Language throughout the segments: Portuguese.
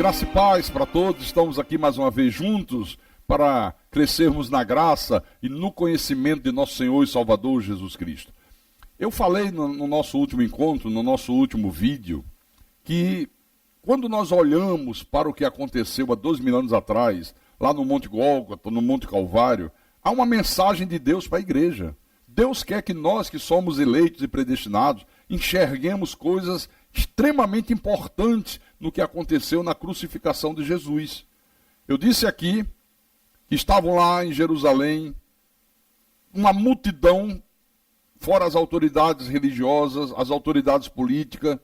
Graça e paz para todos, estamos aqui mais uma vez juntos para crescermos na graça e no conhecimento de nosso Senhor e Salvador Jesus Cristo. Eu falei no nosso último encontro, no nosso último vídeo, que quando nós olhamos para o que aconteceu há 2000 anos atrás, lá no Monte Gólgota, no Monte Calvário, há uma mensagem de Deus para a igreja. Deus quer que nós que somos eleitos e predestinados enxerguemos coisas extremamente importantes no que aconteceu na crucificação de Jesus. Eu disse aqui que estavam lá em Jerusalém uma multidão, fora as autoridades religiosas, as autoridades políticas.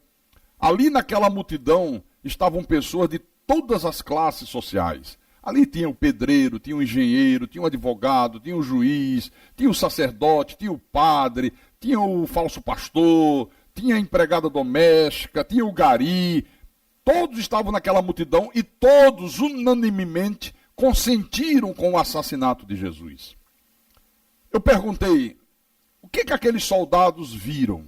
Ali naquela multidão estavam pessoas de todas as classes sociais. Ali tinha o pedreiro, tinha o engenheiro, tinha o advogado, tinha o juiz, tinha o sacerdote, tinha o padre, tinha o falso pastor, tinha a empregada doméstica, tinha o gari. Todos estavam naquela multidão e todos unanimemente consentiram com o assassinato de Jesus. Eu perguntei, o que aqueles soldados viram?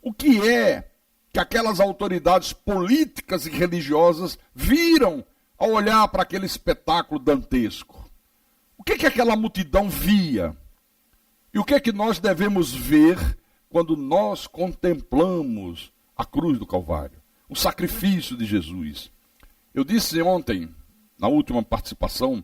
O que é que aquelas autoridades políticas e religiosas viram ao olhar para aquele espetáculo dantesco? O que aquela multidão via? E o que nós devemos ver quando nós contemplamos a cruz do Calvário, o sacrifício de Jesus? Eu disse ontem, na última participação,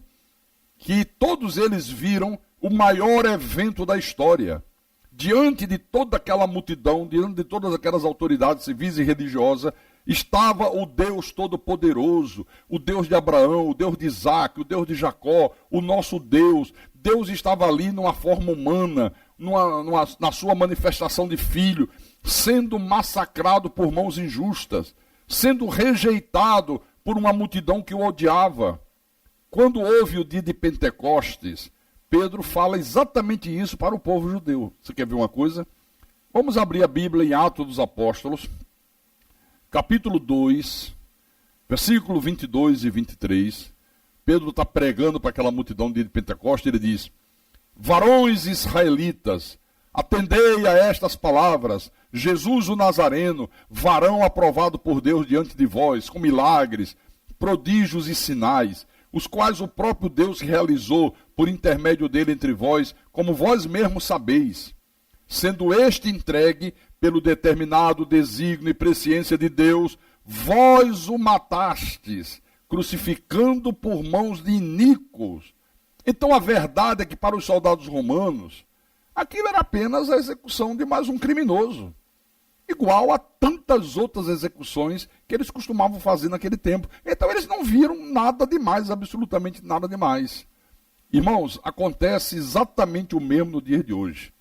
que todos eles viram o maior evento da história. Diante de toda aquela multidão, diante de todas aquelas autoridades civis e religiosas, estava o Deus Todo-Poderoso, o Deus de Abraão, o Deus de Isaac, o Deus de Jacó, o nosso Deus. Deus estava ali numa forma humana, na sua manifestação de filho, sendo massacrado por mãos injustas, sendo rejeitado por uma multidão que o odiava. Quando houve o dia de Pentecostes, Pedro fala exatamente isso para o povo judeu. Você quer ver uma coisa? Vamos abrir a Bíblia em Atos dos Apóstolos, capítulo 2, versículo 22 e 23. Pedro está pregando para aquela multidão no dia de Pentecostes, ele diz: varões israelitas, atendei a estas palavras. Jesus o Nazareno, varão aprovado por Deus diante de vós, com milagres, prodígios e sinais, os quais o próprio Deus realizou por intermédio dele entre vós, como vós mesmos sabeis. Sendo este entregue pelo determinado desígnio e presciência de Deus, vós o matastes, crucificando por mãos de iníquos. Então a verdade é que para os soldados romanos, aquilo era apenas a execução de mais um criminoso, igual a tantas outras execuções que eles costumavam fazer naquele tempo. Então eles não viram nada demais, absolutamente nada demais. Irmãos, acontece exatamente o mesmo no dia de hoje.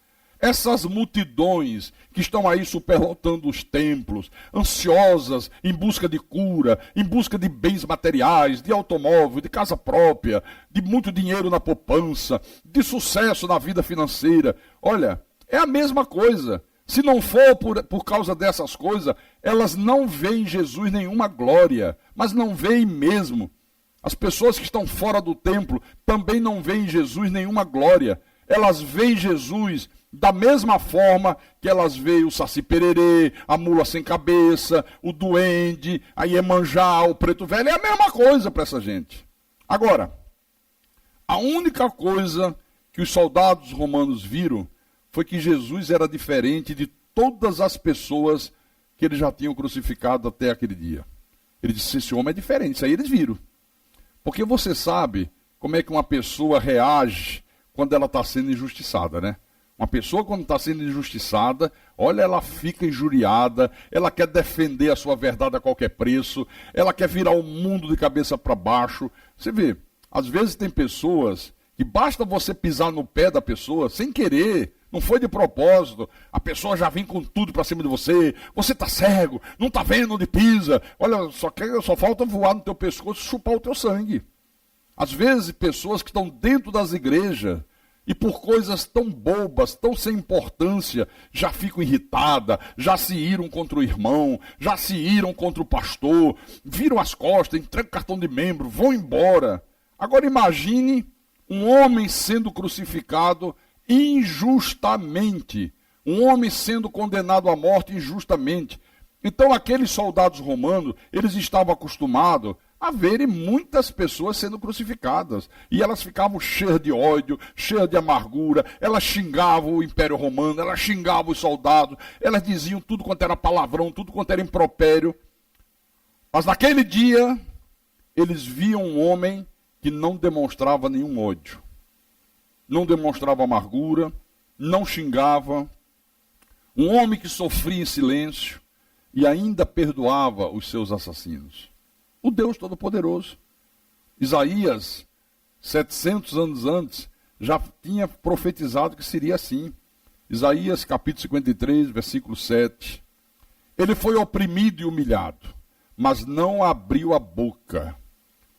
Essas multidões que estão aí superlotando os templos, ansiosas em busca de cura, em busca de bens materiais, de automóvel, de casa própria, de muito dinheiro na poupança, de sucesso na vida financeira. Olha, é a mesma coisa. Se não for por causa dessas coisas, elas não veem em Jesus nenhuma glória, mas não veem mesmo. As pessoas que estão fora do templo também não veem em Jesus nenhuma glória. Elas veem Jesus da mesma forma que elas veem o Saci Pererê, a mula sem cabeça, o duende, a Iemanjá, o preto velho. É a mesma coisa para essa gente. Agora, a única coisa que os soldados romanos viram foi que Jesus era diferente de todas as pessoas que eles já tinham crucificado até aquele dia. Ele disse: esse homem é diferente. Isso aí eles viram. Porque você sabe como é que uma pessoa reage quando ela está sendo injustiçada, né? Uma pessoa, quando está sendo injustiçada, olha, ela fica injuriada, ela quer defender a sua verdade a qualquer preço, ela quer virar o mundo de cabeça para baixo. Você vê, às vezes tem pessoas que basta você pisar no pé da pessoa, sem querer, não foi de propósito, a pessoa já vem com tudo para cima de você, você está cego, não está vendo onde pisa, olha, só falta voar no teu pescoço e chupar o teu sangue. Às vezes, pessoas que estão dentro das igrejas, e por coisas tão bobas, tão sem importância, já ficam irritadas, já se iram contra o irmão, já se iram contra o pastor, viram as costas, entregam o cartão de membro, vão embora. Agora imagine um homem sendo crucificado injustamente, um homem sendo condenado à morte injustamente. Então aqueles soldados romanos, eles estavam acostumados a verem muitas pessoas sendo crucificadas. E elas ficavam cheias de ódio, cheias de amargura, elas xingavam o Império Romano, elas xingavam os soldados, elas diziam tudo quanto era palavrão, tudo quanto era impropério. Mas naquele dia, eles viam um homem que não demonstrava nenhum ódio, não demonstrava amargura, não xingava, um homem que sofria em silêncio e ainda perdoava os seus assassinos. O Deus Todo-Poderoso. Isaías, 700 anos antes, já tinha profetizado que seria assim. Isaías capítulo 53, versículo 7. Ele foi oprimido e humilhado, mas não abriu a boca.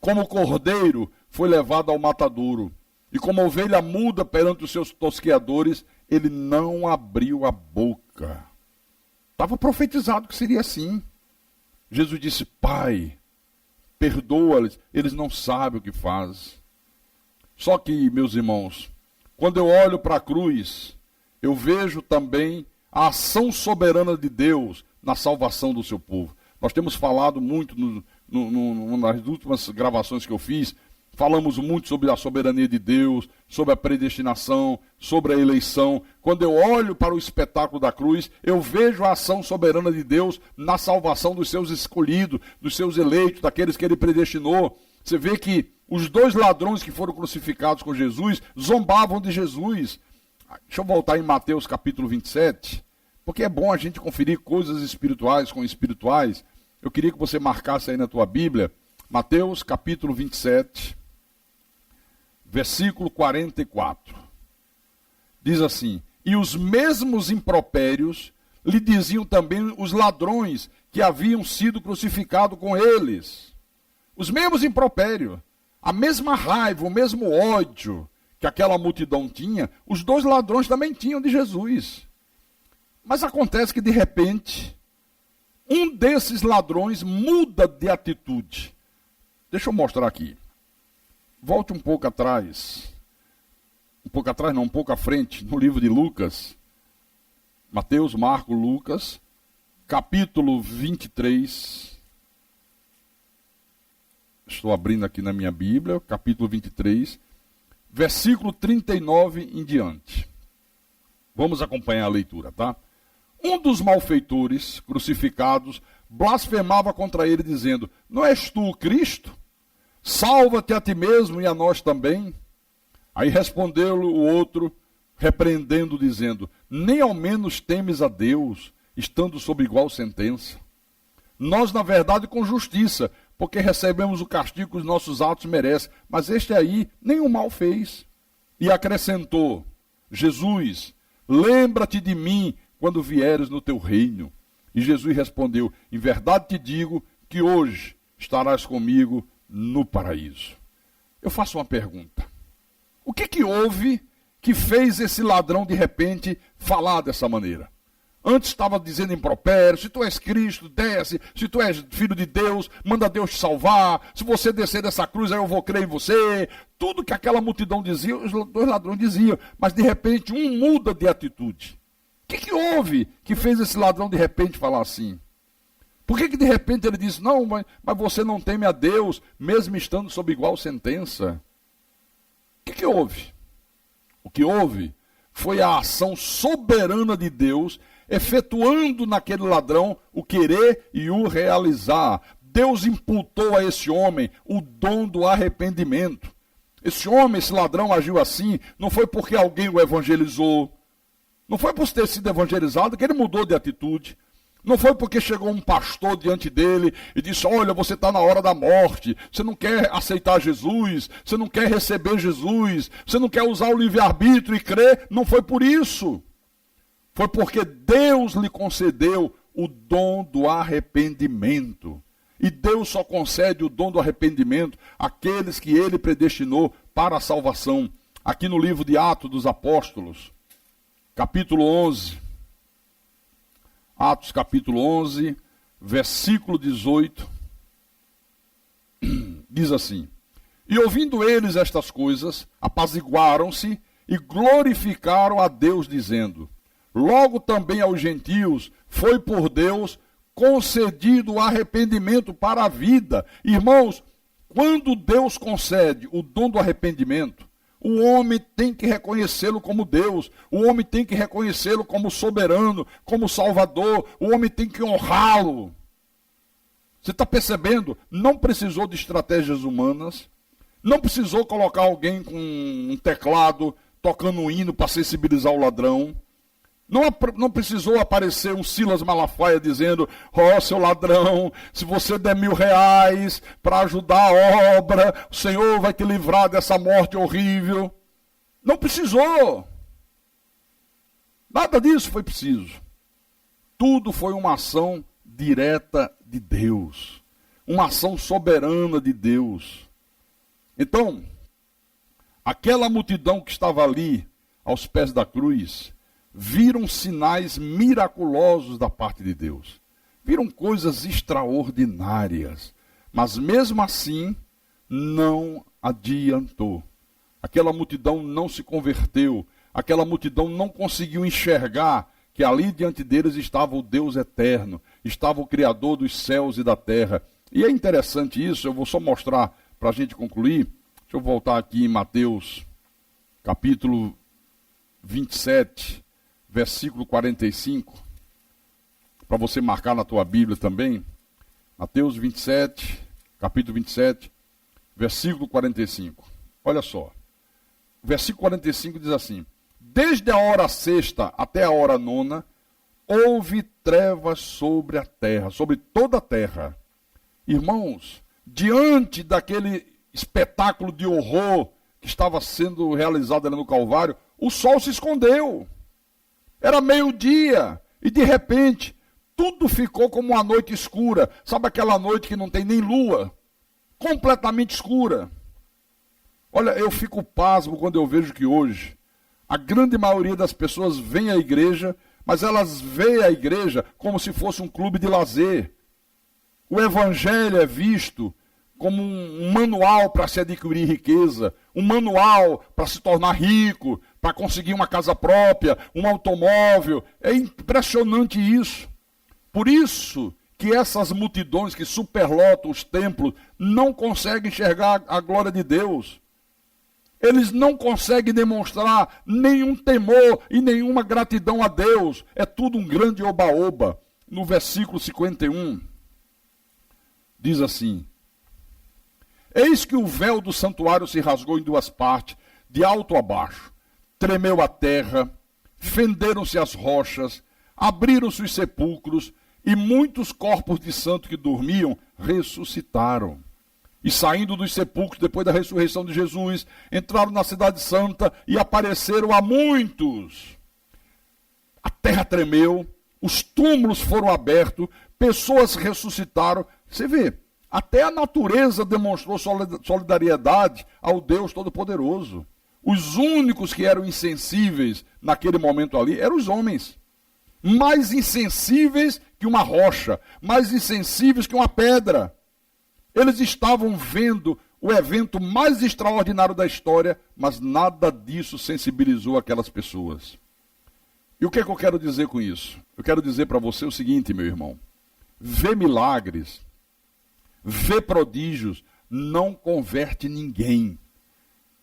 Como cordeiro foi levado ao matadouro, e como ovelha muda perante os seus tosqueadores, ele não abriu a boca. Estava profetizado que seria assim. Jesus disse: Pai, perdoa-lhes, eles não sabem o que fazem. Só que, meus irmãos, quando eu olho para a cruz, eu vejo também a ação soberana de Deus na salvação do seu povo. Nós temos falado muito nas últimas gravações que eu fiz, falamos muito sobre a soberania de Deus, sobre a predestinação, sobre a eleição. Quando eu olho para o espetáculo da cruz, eu vejo a ação soberana de Deus na salvação dos seus escolhidos, dos seus eleitos, daqueles que ele predestinou. Você vê que os dois ladrões que foram crucificados com Jesus zombavam de Jesus. Deixa eu voltar em Mateus capítulo 27, porque é bom a gente conferir coisas espirituais com espirituais. Eu queria que você marcasse aí na tua Bíblia, Mateus capítulo 27, versículo 44. Diz assim: E os mesmos impropérios lhe diziam também os ladrões que haviam sido crucificados com eles. Os mesmos impropérios, a mesma raiva, o mesmo ódio que aquela multidão tinha, os dois ladrões também tinham de Jesus. Mas acontece que de repente, um desses ladrões muda de atitude. Deixa eu mostrar aqui. Volte um pouco atrás. Um pouco atrás não, um pouco à frente, no livro de Lucas. Mateus, Marcos, Lucas, capítulo 23. Estou abrindo aqui na minha Bíblia, capítulo 23, versículo 39 em diante. Vamos acompanhar a leitura, tá? Um dos malfeitores crucificados blasfemava contra ele, dizendo: Não és tu o Cristo? Salva-te a ti mesmo e a nós também. Aí respondeu-lhe o outro, repreendendo, dizendo: Nem ao menos temes a Deus, estando sob igual sentença. Nós, na verdade, com justiça, porque recebemos o castigo que os nossos atos merecem, mas este aí nenhum mal fez. E acrescentou: Jesus, lembra-te de mim quando vieres no teu reino. E Jesus respondeu: Em verdade te digo que hoje estarás comigo no paraíso. Eu faço uma pergunta. O que houve que fez esse ladrão de repente falar dessa maneira? Antes estava dizendo impropério: se tu és Cristo, desce. Se tu és filho de Deus, manda Deus te salvar. Se você descer dessa cruz, aí eu vou crer em você. Tudo que aquela multidão dizia, os dois ladrões diziam. Mas de repente um muda de atitude. O que houve que fez esse ladrão de repente falar assim? Por que de repente ele disse: Não, mas você não teme a Deus, mesmo estando sob igual sentença? O que houve? O que houve foi a ação soberana de Deus, efetuando naquele ladrão o querer e o realizar. Deus imputou a esse homem o dom do arrependimento. Esse homem, esse ladrão agiu assim, não foi porque alguém o evangelizou, não foi por ter sido evangelizado que ele mudou de atitude. Não foi porque chegou um pastor diante dele e disse: Olha, você está na hora da morte, você não quer aceitar Jesus, você não quer receber Jesus, você não quer usar o livre-arbítrio e crer. Não foi por isso. Foi porque Deus lhe concedeu o dom do arrependimento. E Deus só concede o dom do arrependimento àqueles que ele predestinou para a salvação. Aqui no livro de Atos dos Apóstolos, capítulo 11, Atos capítulo 11, versículo 18, diz assim: E ouvindo eles estas coisas, apaziguaram-se e glorificaram a Deus, dizendo: Logo também aos gentios foi por Deus concedido o arrependimento para a vida. Irmãos, quando Deus concede o dom do arrependimento, o homem tem que reconhecê-lo como Deus, o homem tem que reconhecê-lo como soberano, como Salvador, o homem tem que honrá-lo. Você está percebendo? Não precisou de estratégias humanas, não precisou colocar alguém com um teclado tocando um hino para sensibilizar o ladrão. Não precisou aparecer um Silas Malafaia dizendo: ó, seu ladrão, se você der R$1.000 para ajudar a obra, o Senhor vai te livrar dessa morte horrível. Não precisou. Nada disso foi preciso. Tudo foi uma ação direta de Deus. Uma ação soberana de Deus. Então, aquela multidão que estava ali, aos pés da cruz, viram sinais miraculosos da parte de Deus. Viram coisas extraordinárias. Mas mesmo assim, não adiantou. Aquela multidão não se converteu. Aquela multidão não conseguiu enxergar que ali diante deles estava o Deus eterno. Estava o Criador dos céus e da terra. E é interessante isso, eu vou só mostrar para a gente concluir. Deixa eu voltar aqui em Mateus, capítulo 27, versículo 45, para você marcar na tua Bíblia também. Mateus 27, capítulo 27, versículo 45. Olha só. O versículo 45 diz assim: desde a hora sexta até a hora nona, houve trevas sobre a terra, sobre toda a terra. Irmãos, diante daquele espetáculo de horror que estava sendo realizado ali no Calvário, o sol se escondeu. Era meio-dia e de repente tudo ficou como uma noite escura. Sabe aquela noite que não tem nem lua? Completamente escura. Olha, eu fico pasmo quando eu vejo que hoje a grande maioria das pessoas vem à igreja, mas elas veem a igreja como se fosse um clube de lazer. O evangelho é visto como um manual para se adquirir riqueza, um manual para se tornar rico, para conseguir uma casa própria, um automóvel. É impressionante isso. Por isso que essas multidões que superlotam os templos não conseguem enxergar a glória de Deus. Eles não conseguem demonstrar nenhum temor e nenhuma gratidão a Deus. É tudo um grande oba-oba. No versículo 51, diz assim: eis que o véu do santuário se rasgou em duas partes, de alto a baixo. Tremeu a terra, fenderam-se as rochas, abriram-se os sepulcros, e muitos corpos de santos que dormiam ressuscitaram. E saindo dos sepulcros, depois da ressurreição de Jesus, entraram na cidade santa e apareceram a muitos. A terra tremeu, os túmulos foram abertos, pessoas ressuscitaram. Você vê, até a natureza demonstrou solidariedade ao Deus Todo-Poderoso. Os únicos que eram insensíveis naquele momento ali eram os homens. Mais insensíveis que uma rocha, mais insensíveis que uma pedra. Eles estavam vendo o evento mais extraordinário da história, mas nada disso sensibilizou aquelas pessoas. E o que é que eu quero dizer com isso? Eu quero dizer para você o seguinte, meu irmão: ver milagres, ver prodígios, não converte ninguém.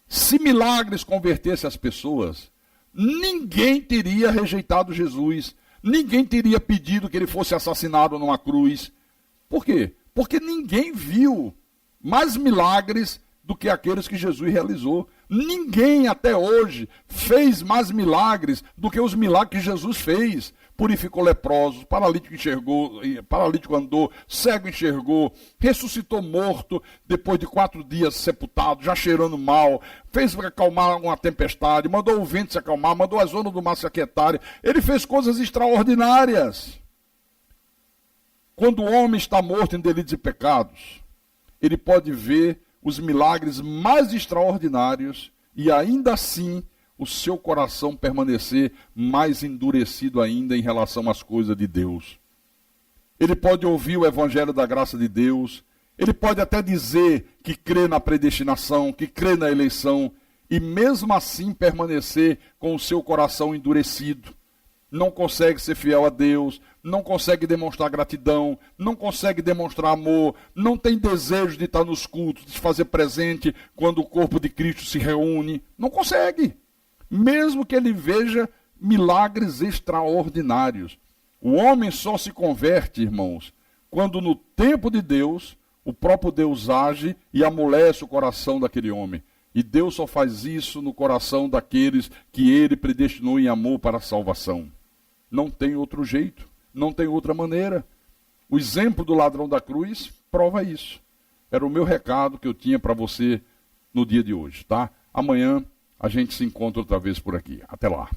Se milagres convertessem as pessoas, ninguém teria rejeitado Jesus, ninguém teria pedido que ele fosse assassinado numa cruz. Por quê? Porque ninguém viu mais milagres do que aqueles que Jesus realizou. Ninguém até hoje fez mais milagres do que os milagres que Jesus fez. Purificou leprosos, paralítico enxergou, paralítico andou, cego enxergou, ressuscitou morto depois de 4 dias sepultado, já cheirando mal, fez acalmar uma tempestade, mandou o vento se acalmar, mandou as ondas do mar se aquietarem. Ele fez coisas extraordinárias. Quando o homem está morto em delitos e pecados, ele pode ver os milagres mais extraordinários e ainda assim o seu coração permanecer mais endurecido ainda em relação às coisas de Deus. Ele pode ouvir o evangelho da graça de Deus, ele pode até dizer que crê na predestinação, que crê na eleição, e mesmo assim permanecer com o seu coração endurecido. Não consegue ser fiel a Deus, não consegue demonstrar gratidão, não consegue demonstrar amor, não tem desejo de estar nos cultos, de se fazer presente quando o corpo de Cristo se reúne. Não consegue. Mesmo que ele veja milagres extraordinários. O homem só se converte, irmãos, quando no tempo de Deus, o próprio Deus age e amolece o coração daquele homem. E Deus só faz isso no coração daqueles que ele predestinou em amor para a salvação. Não tem outro jeito, não tem outra maneira. O exemplo do ladrão da cruz prova isso. Era o meu recado que eu tinha para você no dia de hoje, tá? Amanhã a gente se encontra outra vez por aqui. Até lá.